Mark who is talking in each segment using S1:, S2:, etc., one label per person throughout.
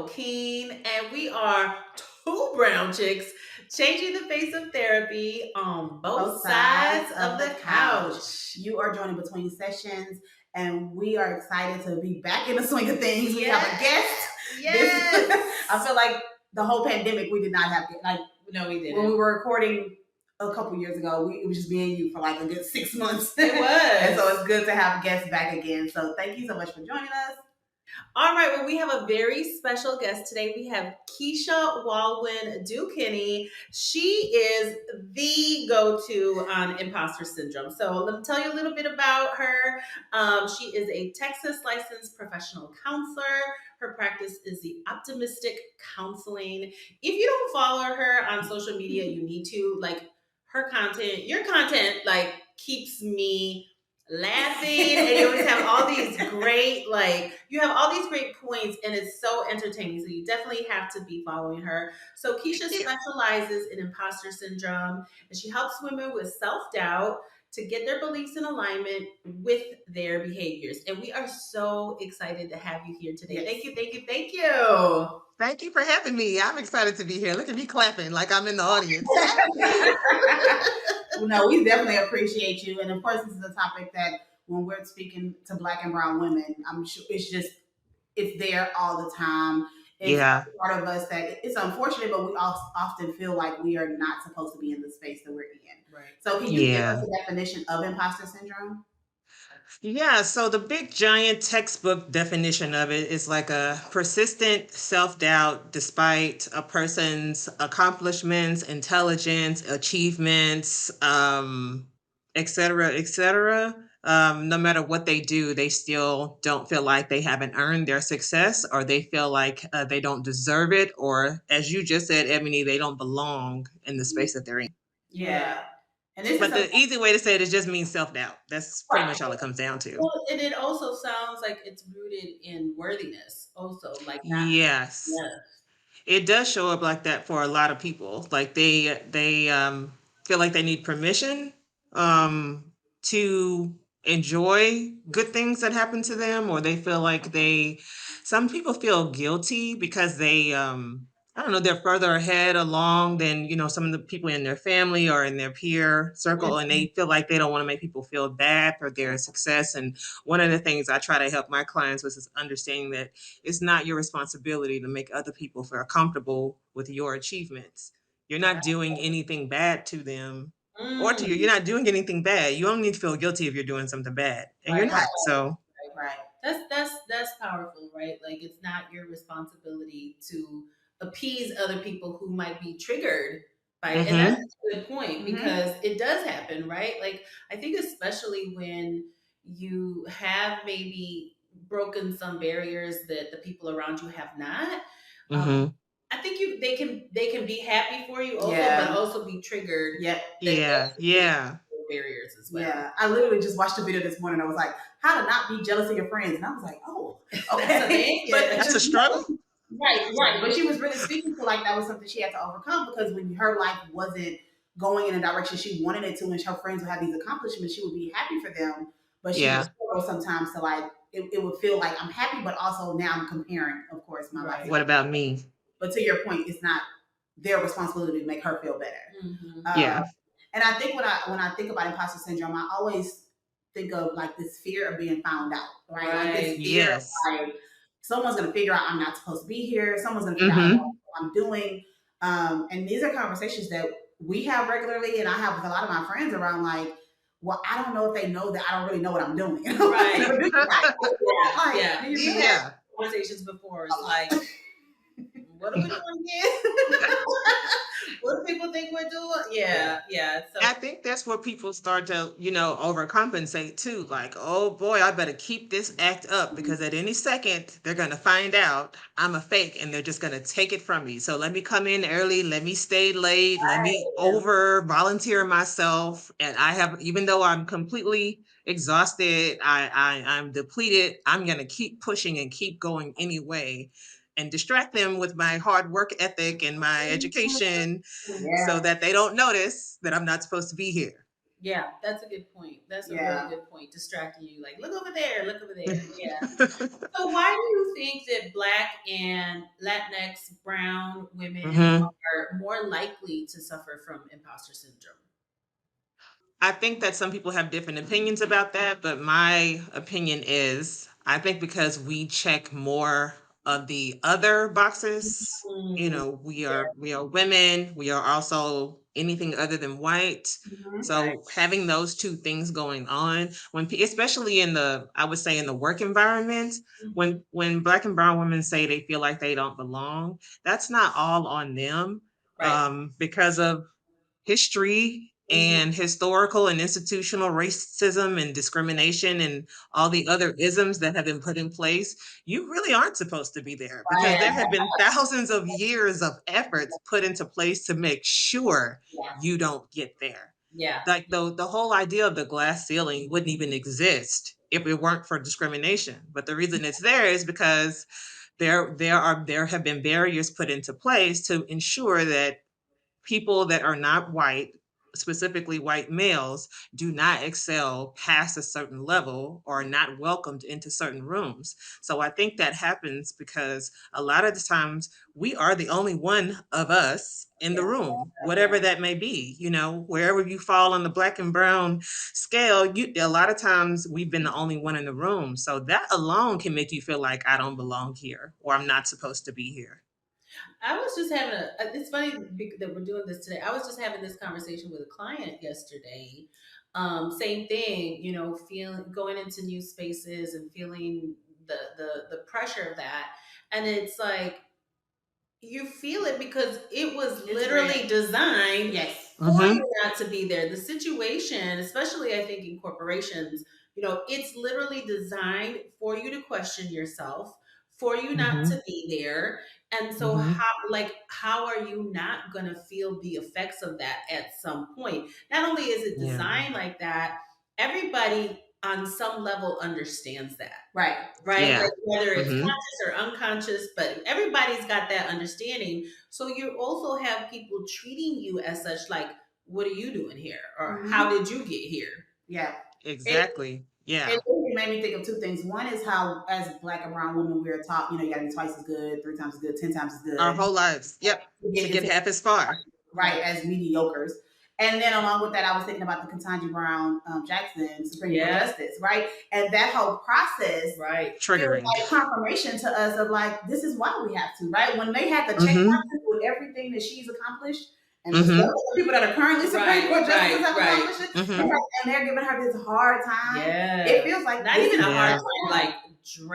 S1: Keen, and we are two brown chicks changing the face of therapy on both
S2: Both
S1: sides
S2: sides
S1: of
S2: of
S1: the
S2: the couch.
S1: couch.
S2: You are joining between sessions, and we are excited to be back in the swing of things. We have a guest.
S1: Yes.
S2: I feel like the whole pandemic we did not have like
S1: No, we didn't.
S2: when we were recording a couple years ago. It was just me and you for like a good 6 months.
S1: It was.
S2: And so it's good to have guests back again. So thank you so much for joining us.
S1: All right, well, we have a very special guest today. We have Keisha Walwyn-Duquesnay. She is the go-to on imposter syndrome. So let me tell you a little bit about her. She is a Texas licensed professional counselor. Her practice is the optimistic counseling. If you don't follow her on social media, you need to. Like her content, your content, like keeps me laughing, and you always have all these great, like, you have all these great points, and it's so entertaining. So you definitely have to be following her. So Keisha specializes in imposter syndrome, and she helps women with self-doubt to get their beliefs in alignment with their behaviors. And we are so excited to have you here today.
S2: Yes.
S1: Thank you, thank you, thank you.
S3: Thank you for having me. I'm excited to be here. Look at me clapping like I'm in the audience.
S2: No, we definitely appreciate you. And of course, this is a topic that when we're speaking to Black and brown women, I'm sure it's there all the time. It's
S3: Yeah.
S2: part of us that it's unfortunate, but we often feel like we are not supposed to be in the space that we're in.
S1: Right.
S2: So can you give us
S3: Yeah.
S2: a definition of imposter syndrome?
S3: Yeah. So the big giant textbook definition of it is like a persistent self doubt despite a person's accomplishments, intelligence, achievements, et cetera, et cetera. No matter what they do, they still don't feel like they haven't earned their success, or they feel like they don't deserve it, or as you just said, Ebony, they don't belong in the space that they're in.
S2: Yeah. And this is
S3: But the easy way to say it is just means self doubt. That's pretty much all it comes down to.
S1: Well, and it also sounds like it's rooted in worthiness, also, like not.
S3: Yes.
S1: Yeah.
S3: It does show up like that for a lot of people. Like they feel like they need permission to enjoy good things that happen to them, or they feel like some people feel guilty because they I don't know, they're further ahead along than, some of the people in their family or in their peer circle, and they feel like they don't want to make people feel bad for their success. And one of the things I try to help my clients with is understanding that it's not your responsibility to make other people feel comfortable with your achievements. You're not doing anything bad to them or to you. You're not doing anything bad. You only need to feel guilty if you're doing something bad, and you're
S1: Right.
S3: not. So
S1: Right. That's powerful, right? Like it's not your responsibility to appease other people who might be triggered by it. And that's a good point because it does happen, right? Like I think especially when you have maybe broken some barriers that the people around you have not. I think they can be happy for you also, but also be triggered.
S2: Yep.
S3: yeah.
S1: Barriers as well.
S2: Yeah, I literally just watched a video this morning. I was like, "How to not be jealous of your friends?" And I was like, "Oh, okay."
S1: But
S3: That's a struggle.
S2: Right. But she was really speaking to like that was something she had to overcome because when her life wasn't going in a direction she wanted it to, and her friends would have these accomplishments, she would be happy for them. But she would struggle sometimes to like it would feel like I'm happy, but also now I'm comparing, of course, my life.
S3: What about me?
S2: But to your point, it's not their responsibility to make her feel better.
S3: Yeah.
S2: And I think when I think about imposter syndrome, I always think of like this fear of being found out, right? Like this fear of like someone's gonna figure out I'm not supposed to be here, someone's gonna figure out what I'm doing. And these are conversations that we have regularly and I have with a lot of my friends around like, well, I don't know if they know that I don't really know what I'm doing.
S1: Right.
S2: Yeah.
S1: Conversations before. It's like, what are we doing here? What do people think we're doing? Yeah. So
S3: I think that's where people start to, overcompensate too. Like, oh boy, I better keep this act up because at any second they're going to find out I'm a fake and they're just going to take it from me. So let me come in early. Let me stay late. Let me over volunteer myself. And even though I'm completely exhausted, I'm depleted, I'm going to keep pushing and keep going anyway and distract them with my hard work ethic and my education so that they don't notice that I'm not supposed to be here.
S1: Yeah, that's a good point. That's a really
S2: Yeah.
S1: good point. Distracting you, like look over there, look over there. Yeah. So why do you think that Black and Latinx brown women
S3: hmm
S1: are more likely to suffer from imposter syndrome?
S3: I think that some people have different opinions about that, but my opinion is I think because we check more of the other boxes,
S1: Mm,
S3: we are women, we are also anything other than white.
S2: Hmm.
S1: right.
S3: So having those two things going on especially in the I would say in the work environment,
S1: Hmm.
S3: when black and brown women say they feel like they don't belong, that's not all on them,
S1: Right.
S3: because of history
S2: Hmm.
S3: and historical and institutional racism and discrimination and all the other isms that have been put in place, you really aren't supposed to be there because
S2: Right.
S1: Yeah.
S3: there have been thousands of years of efforts put into place to make sure
S2: Yeah.
S3: you don't get there.
S1: Yeah.
S3: Like the whole idea of the glass ceiling wouldn't even exist if it weren't for discrimination. But the reason it's there is because there have been barriers put into place to ensure that people that are not white, specifically white males, do not excel past a certain level or are not welcomed into certain rooms. So I think that happens because a lot of the times we are the only one of us in the
S2: Yeah.
S3: room, whatever
S1: Yeah.
S3: that may be, wherever you fall on the black and brown scale, a lot of times we've been the only one in the room. So that alone can make you feel like I don't belong here or I'm not supposed to be here.
S1: I was just having it's funny that we're doing this today. I was just having this conversation with a client yesterday. Same thing, feeling going into new spaces and feeling the pressure of that. And it's like you feel it because it was
S2: It's
S1: literally
S2: real.
S1: designed
S2: Yes.
S1: for
S3: Mm-hmm.
S1: you not to be there. The situation, especially I think in corporations, it's literally designed for you to question yourself, for you not
S3: Mm-hmm.
S1: to be there. And so
S3: Mm-hmm.
S1: how are you not going to feel the effects of that at some point? Not only is it
S3: Yeah.
S1: designed like that, everybody on some level understands that,
S2: Right.
S1: right?
S3: Yeah.
S1: Like whether it's
S3: Mhm.
S1: conscious or unconscious, but everybody's got that understanding. So you also have people treating you as such, like, what are you doing here? Or how
S2: Hmm.
S1: did you get here?
S2: Yeah. It,
S3: Exactly.
S2: it
S3: Yeah.
S2: really made me think of two things. One is how, as black and brown women, we're taught, you got to be twice as good, three times as good, 10 times as
S3: Our
S2: good
S3: whole lives. Yep.
S2: to
S3: To
S2: get
S3: get
S2: considered
S3: half as far.
S2: right as mediocres. And then along with that, I was thinking about the Ketanji Brown Jackson Supreme Court
S1: Yeah,
S2: Justice, right? And that whole process
S1: right.
S2: feels
S3: Triggering.
S2: like confirmation to us of like, this is why we have to, right? When they had the check
S3: Mhm.
S2: boxes with everything that she's accomplished, and the stuff
S3: Mhm.
S2: that the people that are currently Supreme
S1: Right,
S2: Court justices
S1: right,
S2: have
S1: right.
S2: accomplished,
S3: Mhm.
S2: and they're giving her this hard time. It
S1: Yeah.
S2: feels like
S1: Not
S2: this
S1: even
S2: is
S1: a hard
S3: Yeah.
S1: time, like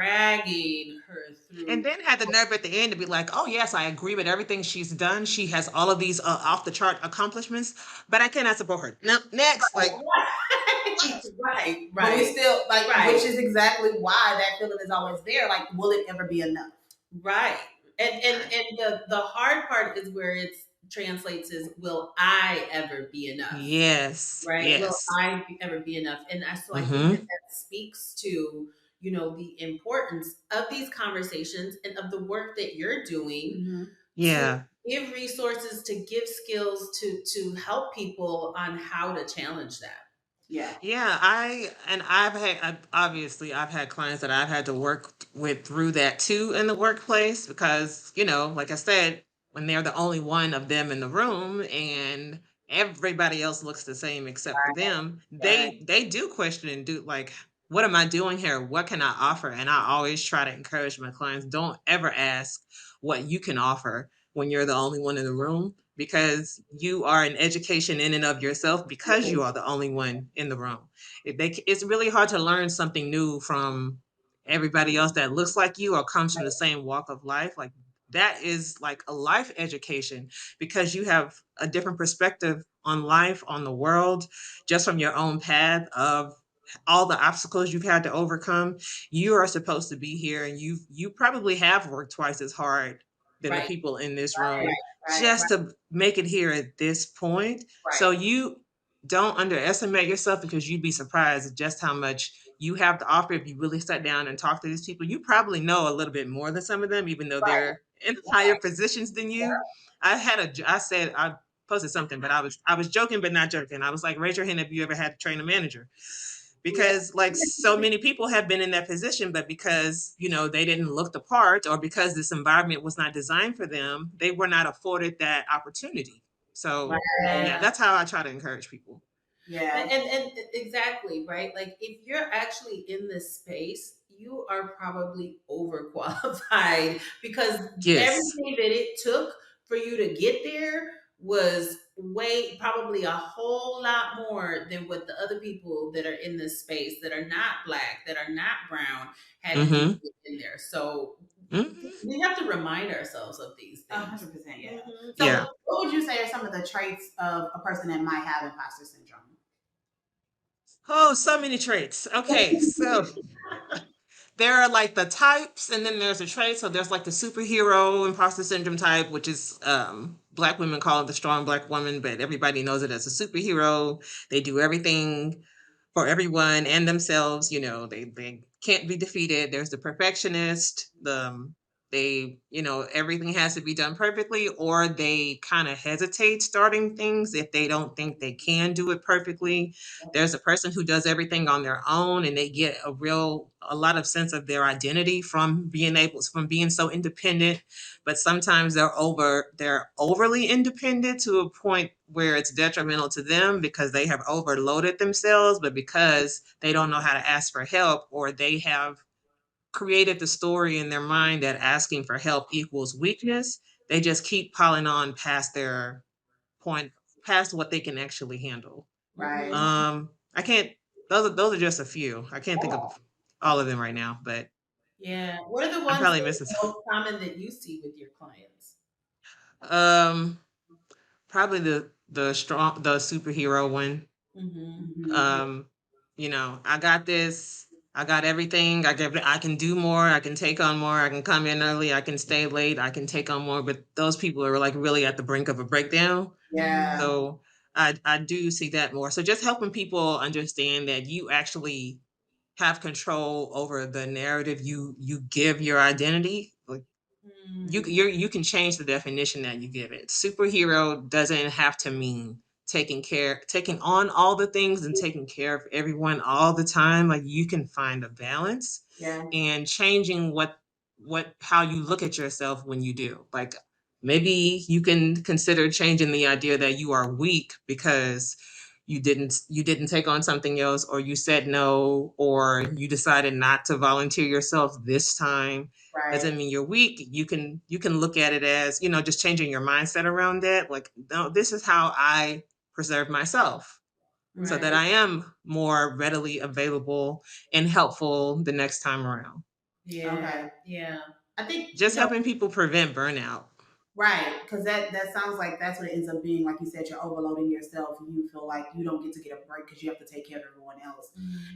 S1: dragging her
S3: And
S1: through.
S3: then had the nerve at the end to be like, "Oh yes, I agree with everything she's done. She has all of these off the chart accomplishments, but I cannot support her." No, next, like
S1: Right, right,
S2: but we
S1: right,
S2: still like, which
S1: right.
S2: is exactly why that feeling is always there. Like, will it ever be enough?
S1: Right.
S3: right.
S1: And the hard part is where it translates is will I ever be enough?
S3: Yes.
S1: Right? Will
S3: Yes.
S1: ever be enough? And so I think that
S3: Mhm.
S1: that speaks to, the importance of these conversations and of the work that you're doing
S2: Mm-hmm.
S1: to
S3: Yeah.
S1: give resources, to give skills to help people on how to challenge that.
S2: Yeah.
S3: Yeah, obviously I've had clients that I've had to work with through that too in the workplace because, like I said, when they're the only one of them in the room and everybody else looks the same except for them,
S1: Right.
S3: they do question and do like, what am I doing here? What can I offer? And I always try to encourage my clients, don't ever ask what you can offer when you're the only one in the room because you are an education in and of yourself because you are the only one in the room. It's really hard to learn something new from everybody else that looks like you or comes from the same walk of life. Like that is like a life education because you have a different perspective on life, on the world, just from your own path of all the obstacles you've had to overcome. You are supposed to be here and you probably have worked twice as hard than the
S1: Right.
S3: people in this
S2: Right.
S3: room
S2: Right.
S3: just to make it here at this point.
S2: Right.
S3: So you don't underestimate yourself because you'd be surprised at just how much you have to offer if you really sat down and talk to these people. You probably know a little bit more than some of them, even though
S2: Right.
S3: they're in higher positions than you. I said posted something, but I was joking but not joking. I was like, raise your hand if you ever had to train a manager,
S2: Yeah.
S3: because like so many people have been in that position, but because they didn't look the part, or because this environment was not designed for them, they were not afforded that opportunity. So yeah,
S2: Right.
S3: that's how I try to encourage people.
S2: Yeah.
S1: And exactly, right? Like if you're actually in this space, you are probably overqualified because
S3: Yes.
S1: everything that it took for you to get there was way probably a whole lot more than what the other people that are in this space that are not black, that are not brown had to do to
S3: Mm-hmm.
S1: get in there. So
S3: Mm-hmm.
S1: we have to remind ourselves of these things.
S2: 100%. Yeah.
S1: Mhm.
S2: So,
S3: Yeah.
S2: what would you say are some of the traits of a person that might have imposter syndrome?
S3: Oh, so many traits. Okay, so there are like the types, and then there's the traits. So there's like the superhero imposter syndrome type, which is black women call it the strong black woman, but everybody knows it as a superhero. They do everything for everyone and themselves. They can't be defeated. There's the perfectionist. They everything has to be done perfectly, or they kind of hesitate starting things if they don't think they can do it perfectly. There's a person who does everything on their own, and they get a lot of sense of their identity from being so independent. But sometimes they're overly independent to a point where it's detrimental to them because they have overloaded themselves, but because they don't know how to ask for help, or they have created the story in their mind that asking for help equals weakness, they just keep piling on past their point, past what they can actually handle.
S2: Right.
S3: I can't. Those are just a few. I can't think of all of them right now, but
S1: Yeah. What are the
S3: I'm
S1: ones
S3: probably
S1: that
S3: missing
S1: are most common that you see with your clients?
S3: some. Probably the superhero one.
S1: Mm-hmm.
S2: Hmm.
S3: Um, I got this. I got everything. I can do more. I can take on more. I can come in early. I can stay late. I can take on more. But those people are like really at the brink of a breakdown.
S2: Yeah.
S3: So I do see that more. So just helping people understand that you actually have control over the narrative you give your identity. Like you can change the definition that you give it. Superhero doesn't have to mean taking on all the things and taking care of everyone all the time. Like you can find a balance
S2: Yeah.
S3: and changing what how you look at yourself when you do. Like maybe you can consider changing the idea that you are weak because you didn't take on something else, or you said no, or you decided not to volunteer yourself this time.
S2: Right.
S3: Doesn't mean you're weak. You can look at it as, just changing your mindset around that. Like, no, this is how I preserve myself so that
S2: Right.
S3: I am more readily available and helpful the next time around.
S1: Yeah.
S2: Okay.
S1: Yeah.
S2: I think
S3: Just helping people prevent burnout.
S2: right, because that sounds like that's what it ends up being. Like you said, you're overloading yourself, and you feel like you don't get to get a break because you have to take care of everyone else.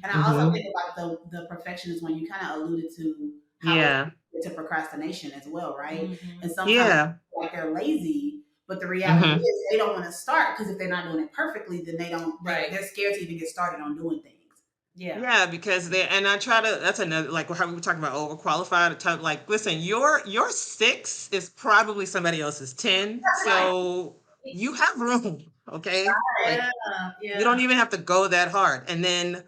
S2: And I also
S3: Hmm.
S2: think about the perfectionist one. You kind of alluded to how it
S3: Yeah.
S2: leads to procrastination as well, right?
S1: Mm-hmm.
S2: And sometimes
S3: Yeah.
S2: people feel like they're lazy, but the reality
S3: Hmm.
S2: is they don't want to start because if they're not doing it perfectly, then they don't.
S1: Right.
S2: They're scared to even get started on doing things.
S1: Yeah.
S3: Yeah, because and I try to, that's another, like how we were talking about overqualified type. Like, listen, your 6 is probably somebody else's 10.
S2: Right.
S3: So you have room, okay? Like,
S1: Yeah.
S3: you
S1: Yeah.
S3: don't even have to go that hard. And then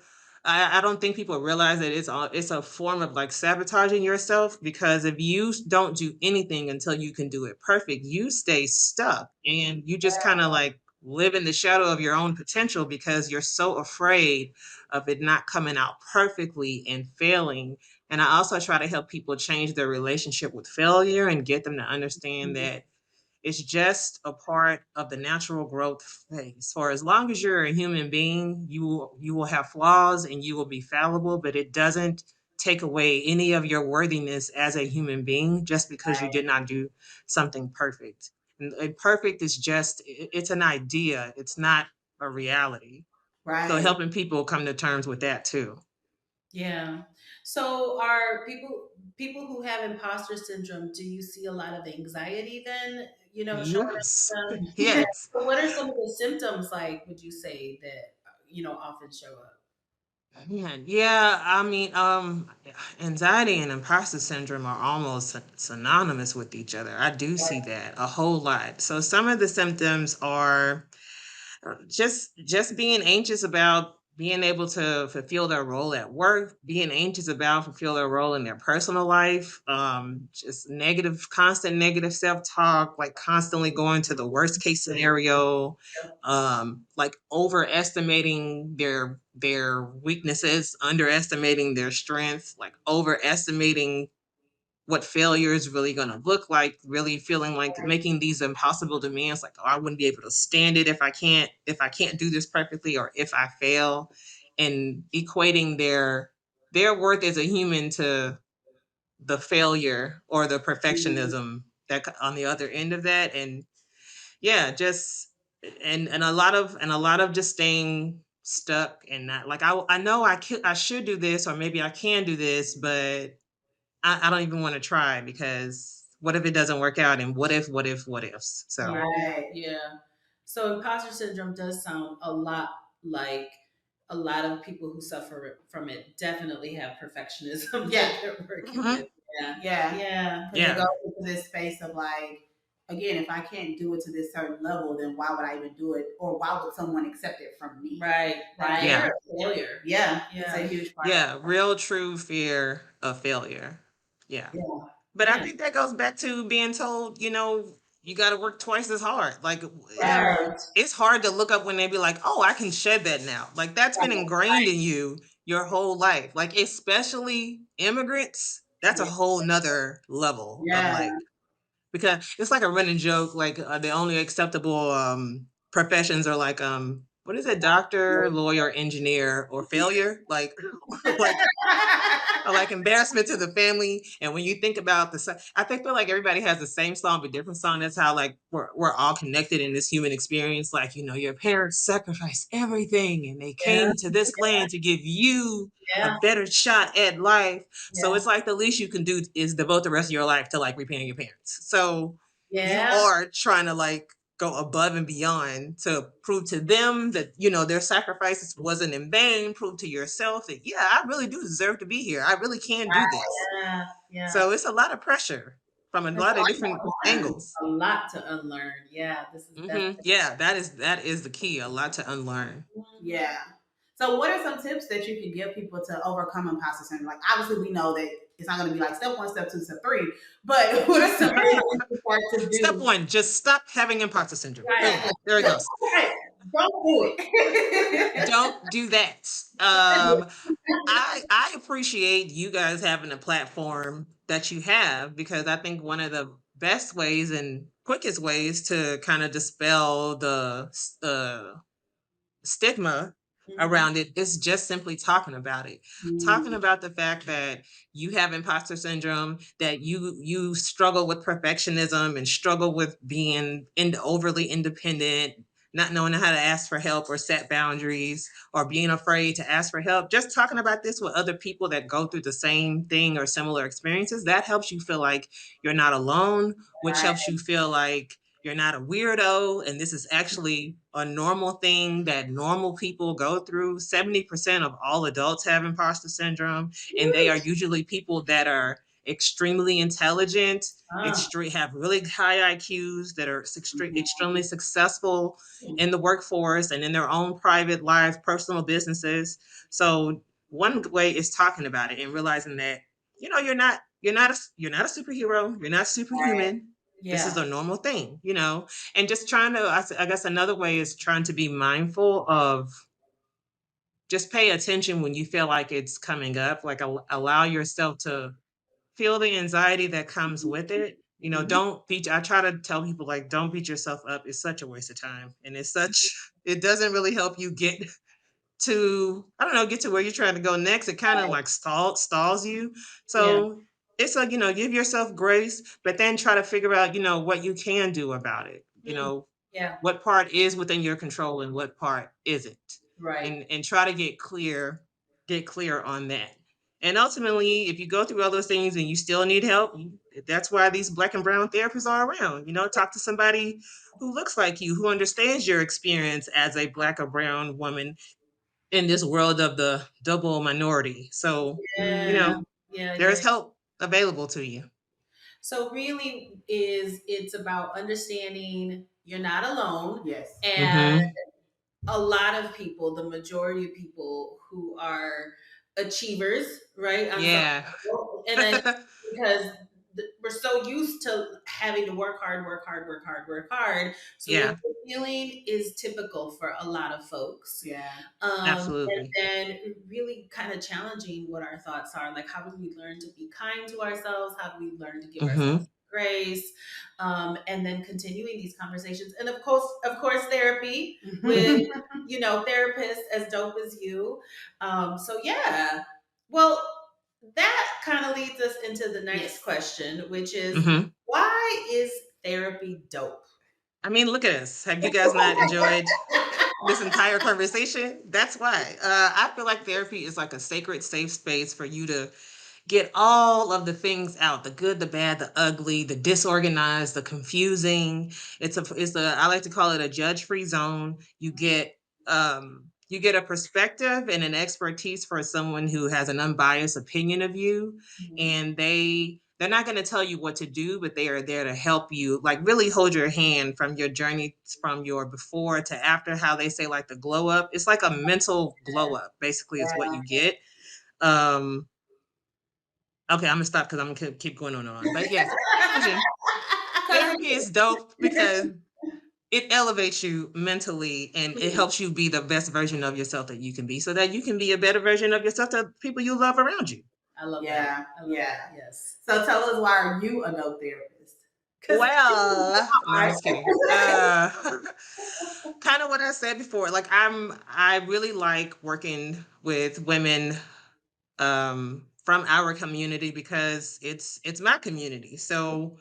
S3: I don't think people realize that it's a form of like sabotaging yourself, because if you don't do anything until you can do it perfect, you stay stuck and you just kind of like live in the shadow of your own potential because you're so afraid of it not coming out perfectly and failing. And I also try to help people change their relationship with failure and get them to understand that it's just a part of the natural growth phase. For as long as you're a human being, you will have flaws and you will be fallible, but it doesn't take away any of your worthiness as a human being just because you did not do something perfect. And perfect is just it's an idea, it's not a reality. So
S2: Right.
S3: helping people come to terms with that too.
S1: Yeah. So are people who have imposter syndrome, do you see a lot of anxiety then, showing up
S3: Yes.
S1: with them? Yeah.
S3: Yes.
S1: So what are some of the symptoms like, would you say that, often show up?
S3: Man, yeah, I mean, anxiety and imposter syndrome are almost synonymous with each other. I do see that a whole lot. So some of the symptoms are just being anxious about being able to fulfill their role at work, being anxious about fulfill their role in their personal life, just constant negative self-talk, like constantly going to the worst case scenario, like overestimating their weaknesses, underestimating their strengths, like overestimating what failure is really going to look like, really feeling like making these impossible demands, like, oh, I wouldn't be able to stand it if I can't do this perfectly, or if I fail, and equating their worth as a human to the failure or the
S2: Mhm.
S3: perfectionism that on the other end of that. And yeah, just and a lot of just staying stuck and not like, I know I should do this, or maybe I can do this, but I don't even want to try, because what if it doesn't work out? And what ifs? So,
S1: Right.
S2: Right.
S1: Yeah. So imposter syndrome does sound a lot like a lot of people who suffer from it definitely have perfectionism
S2: Yeah.
S1: that they're working with.
S3: mhm,
S1: Yeah.
S2: Yeah.
S1: Yeah.
S2: Because it
S3: yeah,
S2: goes into this space of like, again, if I can't do it to this certain level, then why would I even do it? Or why would someone accept it from me?
S1: Right. That
S2: Right.
S1: fear
S3: yeah,
S1: of failure.
S2: Yeah. It's
S1: Yeah.
S2: a huge part of
S3: yeah. Real, true fear of failure. Yeah.
S2: it. Yeah.
S3: But I
S1: Man.
S3: think that goes back to being told, you got to work twice as hard. Like,
S1: Right.
S3: it's hard to look up when they be like, oh, I can shed that now. Like, that's been ingrained in you your whole life. Like, especially immigrants, that's a
S2: Yeah.
S3: whole nother level of
S2: Yeah.
S3: like, because it's like a running joke. Like, the only acceptable professions are like, what is it, doctor, lawyer, engineer, or failure. Like, like like embarrassment to the family. And when you think about I think feel like everybody has the same song but different song. That's how like we're all connected in this human experience. Like, your parents sacrificed everything and they
S1: Yeah.
S3: came to this land to give you a
S1: Yeah.
S3: better shot at life. So
S1: Yeah.
S3: it's like the least you can do is devote the rest of your life to like repaying your parents. So you
S1: Yeah.
S3: are trying to like go above and beyond to prove to them that their sacrifices wasn't in vain, prove to yourself that, yeah, I really do deserve to be here, I really can do this.
S1: Yeah. Yeah.
S3: So it's a lot of pressure from a
S1: It's
S3: lot of different angles.
S1: a lot to unlearn. Yeah. This is that's
S3: Yeah, that is the key, a lot to unlearn.
S2: Yeah. So, what are some tips that you can give people to overcome imposter syndrome? Like, obviously, we know that it's not going to be like step one, step two, step three, but what are some things that you can start to
S3: Step
S2: do?
S3: one, just stop having imposter syndrome.
S1: right.
S3: Boom, there it
S2: Yeah.
S3: goes.
S2: Right. Don't do it.
S3: Don't do that. I appreciate you guys having a platform that you have, because I think one of the best ways and quickest ways to kind of dispel the stigma
S1: Mhm.
S3: around it is just simply talking about it. Talking
S2: Mm,
S3: about the fact that you have imposter syndrome, that you struggle with perfectionism and struggle with being overly independent, not knowing how to ask for help or set boundaries, or being afraid to ask for help. Just talking about this with other people that go through the same thing or similar experiences, that helps you feel like you're not alone, which
S2: right.
S3: helps you feel like you're not a weirdo, and this is actually a normal thing that normal people go through. 70% of all adults have imposter syndrome, and they are usually people that are extremely intelligent,
S1: Ah.
S3: have really high IQs, that are extremely successful in the workforce and in their own private lives, personal businesses. So one way is talking about it and realizing that you're not a superhero, you're not superhuman. This is
S1: Yeah.
S3: a normal thing, and just trying to, I guess another way is trying to be mindful of, just pay attention when you feel like it's coming up, like allow yourself to feel the anxiety that comes with it.
S2: Mhm.
S3: Don't beat, I try to tell people, like, don't beat yourself up. It's such a waste of time. And it doesn't really help you I don't know, get to where you're trying to go next. It kind of like stalls you.
S1: Yeah.
S3: So it's like, give yourself grace, but then try to figure out, what you can do about it.
S1: Mm. Yeah.
S3: What part is within your control and what part isn't.
S1: Right.
S3: And try to get clear on that. And ultimately, if you go through all those things and you still need help, that's why these Black and brown therapists are around. Talk to somebody who looks like you, who understands your experience as a Black or brown woman, in this world of the double minority. So, you
S1: Yeah,
S3: know,
S1: yeah, yeah.
S3: there's help available to you.
S1: So really is it's about understanding you're not alone.
S2: Yes.
S1: And
S3: Mm-hmm.
S1: a lot of people, the majority of people who are achievers, right? On some
S3: Yeah.
S1: level, and then because we're so used to having to work hard, work hard, work hard, work hard. So what
S3: Yeah,
S1: we're feeling is typical for a lot of folks.
S2: Yeah.
S1: And
S3: absolutely.
S1: then really kind of challenging what our thoughts are. Like, how do we learn to be kind to ourselves? How do we learn to give
S3: Mm-hmm.
S1: ourselves grace? And then continuing these conversations. And of course, therapy with, therapists as dope as you. So yeah, well, that kind of leads us into the next
S2: Yes.
S1: question, which is
S3: Mm-hmm.
S1: why is therapy dope?
S3: I mean, look at us. Have you guys not enjoyed this entire conversation? That's why. I feel like therapy is like a sacred, safe space for you to get all of the things out, the good, the bad, the ugly, the disorganized, the confusing. It's a I like to call it a judge-free zone. You get a perspective and an expertise for someone who has an unbiased opinion of you, and they're not going to tell you what to do, but they are there to help you, like really hold your hand from your journey from your before to after, how they say like the glow up. It's like a mental glow up, basically, is what you get. Um, Okay, I'm gonna stop because I'm gonna keep going on and on. But yes, in conclusion, therapy is dope because it elevates you mentally and it helps you be the best version of yourself that you can be, so that you can be a better version of yourself to people you love around you.
S1: I love
S2: Yeah.
S1: that. I love
S2: Yeah.
S1: that. Yes.
S2: So tell us, why are you a dope therapist? Because
S3: Well, no, I'm just kidding. Kind of what I said before. Like I really like working with women from our community because it's my community. So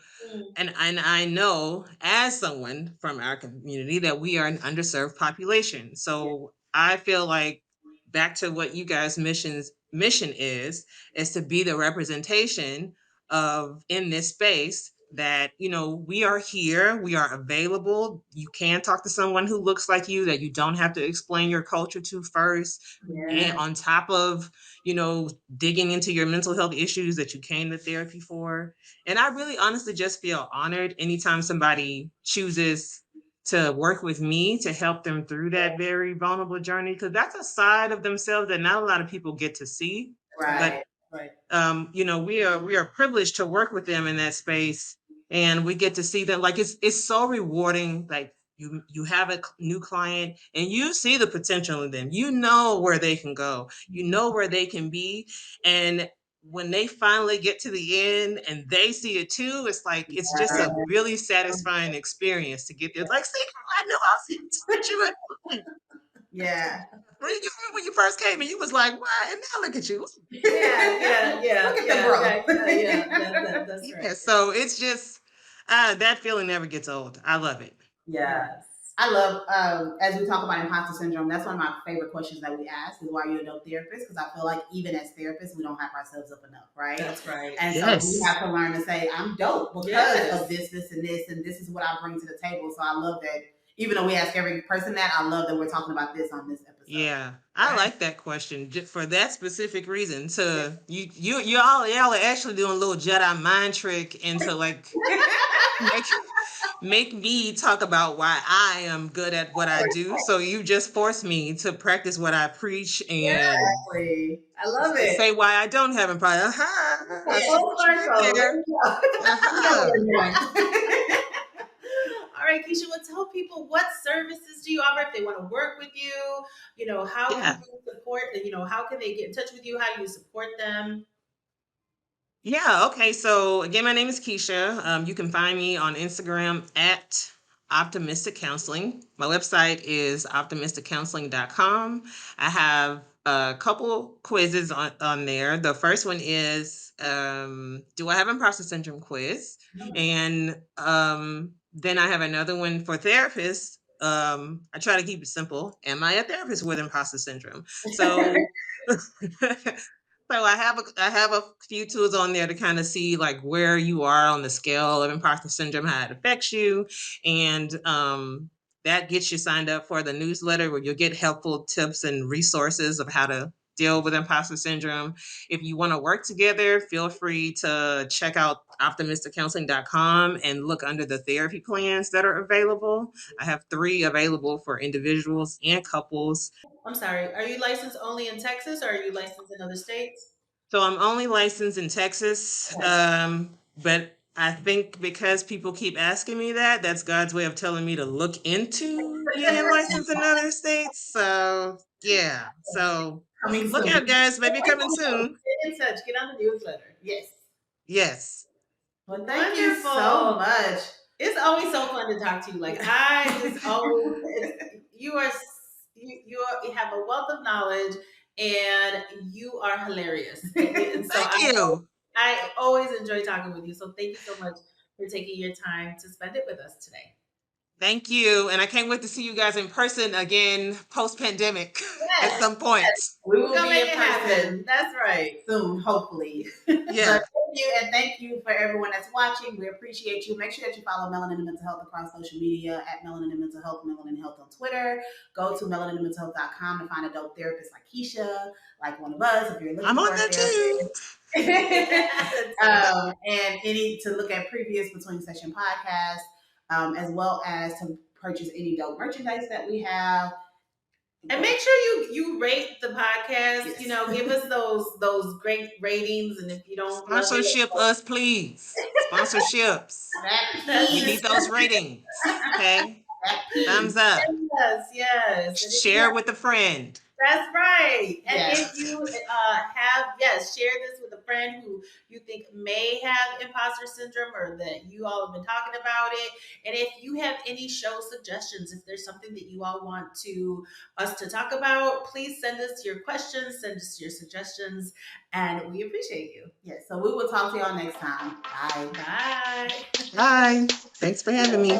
S3: and I know as someone from our community that we are an underserved population. So I feel like, back to what you guys mission is to be the representation of, in this space, that we are here, we are available. You can talk to someone who looks like you, that you don't have to explain your culture to first, and
S2: yeah,
S3: on top of digging into your mental health issues that you came to therapy for. And I really honestly just feel honored anytime somebody chooses to work with me to help them through that very vulnerable journey, because that's a side of themselves that not a lot of people get to see. But
S2: right.
S1: Right.
S3: we are privileged to work with them in that space, and we get to see them. Like, it's so rewarding. Like, you have a new client and you see the potential in them. You know where they can go. You know where they can be, and when they finally get to the end and they see it too, it's like it's just a really satisfying experience to get there. It's like, see, I knew I was what you were.
S2: Yeah.
S3: When you first came and you was like, "What?" And now look at you.
S1: Yeah.
S2: Look at
S1: Yeah.
S2: the growth.
S1: That's
S3: Yeah,
S1: right.
S3: so it's just that feeling never gets old. I love it.
S2: Yeah.
S1: Yes.
S2: I love, as we talk about imposter syndrome, that's one of my favorite questions that we ask is, why are you a dope therapist? Because I feel like even as therapists, we don't hype ourselves up enough, right?
S1: That's right.
S2: And so we
S3: Yes.
S2: have to learn to say, I'm dope because
S1: Yes.
S2: of this, and this is what I bring to the table. So I love that, even though we ask every person that, I love that we're talking about this on this episode.
S3: Yeah, I
S2: Right?
S3: like that question just for that specific reason. To y'all are actually doing a little Jedi mind trick into like make make me talk about why I am good at what I do. So you just force me to practice what I preach and
S2: Exactly. I love it.
S3: say why I don't have a problem. Aha, I see
S2: Full
S3: what you did
S2: circle. There
S3: there.
S2: you go. You know
S3: Aha.
S2: what we're doing.
S1: All right, Keisha, well, tell people what services do you offer if they want to work with you? How can
S3: Yeah.
S1: you support, how can they get in touch with you? How do you support them?
S3: Yeah. Okay. So again, my name is Keisha. You can find me on Instagram at Optimistic Counseling. My website is optimisticcounseling.com. I have a couple quizzes on there. The first one is, do I have imposter syndrome quiz? And then I have another one for therapists. I try to keep it simple. Am I a therapist with imposter syndrome? So So I have a few tools on there to kind of see like where you are on the scale of imposter syndrome, how it affects you, and that gets you signed up for the newsletter where you'll get helpful tips and resources of how to deal with imposter syndrome. If you want to work together, feel free to check out optimisticcounseling.com and look under the therapy plans that are available. I have 3 available for individuals and couples.
S1: I'm sorry. Are you licensed only in Texas or are you licensed in other states?
S3: So I'm only licensed in Texas,
S1: Okay.
S3: but I think because people keep asking me that, that's God's way of telling me to look into being licensed in other states. So yeah, so
S2: Coming
S3: look
S2: soon.
S3: out, guys. Maybe coming soon.
S1: Stay in touch. Get on the newsletter.
S2: Yes.
S3: Yes.
S2: Well, thank you so much.
S1: It's always so fun to talk to you. Like I just always, you are you have a wealth of knowledge, and you are hilarious. And so
S3: Thank you.
S1: I always enjoy talking with you. So thank you so much for taking your time to spend it with us today.
S3: Thank you. And I can't wait to see you guys in person again post-pandemic at
S1: Yes,
S3: some point.
S2: We will
S1: gonna
S2: be
S1: make
S2: in
S1: it
S2: person
S1: happen. That's right.
S2: soon, hopefully.
S3: Yeah.
S2: But thank you, and thank you for everyone that's watching. We appreciate you. Make sure that you follow Melanin and Mental Health across social media at Melanin and Mental Health, Melanin Health on Twitter. Go to melaninandmentalhealth.com and find a dope therapist like Keisha, like one of us, if you're looking
S3: I'm
S2: for
S3: on
S2: a
S3: there too.
S2: therapist. And any to look at previous Between Session podcasts, as well as to purchase any dope merchandise that we have.
S1: And make sure you rate the podcast.
S2: Yes.
S1: You know, give us those great ratings. And if you don't love
S3: Sponsorship
S1: it,
S3: us, please. Sponsorships. We need those ratings. Okay. Thumbs up.
S1: yes. And if you
S3: Share with a friend.
S1: that's right. And
S2: Yes.
S1: if you share this with a friend who you think may have imposter syndrome or that you all have been talking about it. And if you have any show suggestions, if there's something that you all want us to talk about, please send us your questions, send us your suggestions, and we appreciate you.
S2: Yes. So we will talk to y'all next time. Bye.
S1: Bye.
S3: Bye. Thanks for having me.